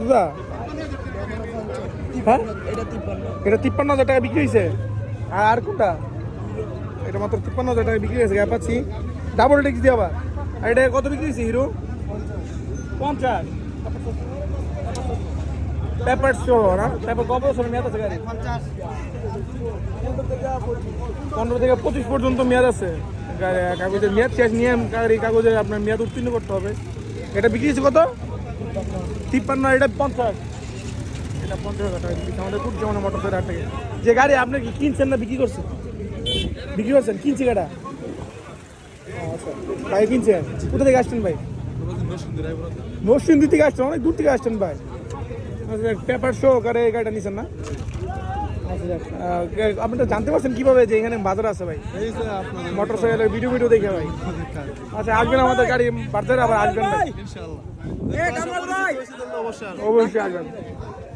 কতটা? হ্যাঁ, এটা 53,000 টাকা বিক্রি হয়েছে। আর কোনটা? এটা মাত্র 53,000 টাকা বিক্রি হয়েছে। অ্যাপাচি ডাবল ডিস্ক দিয়ে আবার। আর এটা কত বিক্রি হয়েছে হিরো? 50। পেপার শো না? পেপার কত বছর মেয়াদ আছে গাড়ি? 15 থেকে 25 পর্যন্ত মেয়াদ আছে। কাগজের মেয়াদ শেষ নিয়ে গাড়ি কাগজে আপনার মেয়াদ উত্তীর্ণ করতে হবে। এটা বিক্রি হয়েছে কত? 53। এটা 50। এটা 50,000 টাকা বিক্রি। আমাদের খুব যেমন মোটরসাইকেল হাট থেকে যে গাড়ি আপনি কি কিনছেন না বিক্রি করছেন? বিক্রি করছেন, কিনছি গাড়া। আচ্ছা ভাই কিনছেন? কোথা থেকে আসছেন ভাই? নরসিংদী থেকে আসছেন, অনেক দূর থেকে আসছেন ভাই। পেপার শো করে এই গাড়িটা নিছেন না? আপনি তো জানতে পারছেন কিভাবে যে এখানে বাজার আছে ভাই? মোটরসাইকেলের ভিডিও দেখে ভাই। আচ্ছা আসবেন আমাদের গাড়ি বাজারে, আবার আসবেন ভাই, অবশ্যই আসবেন।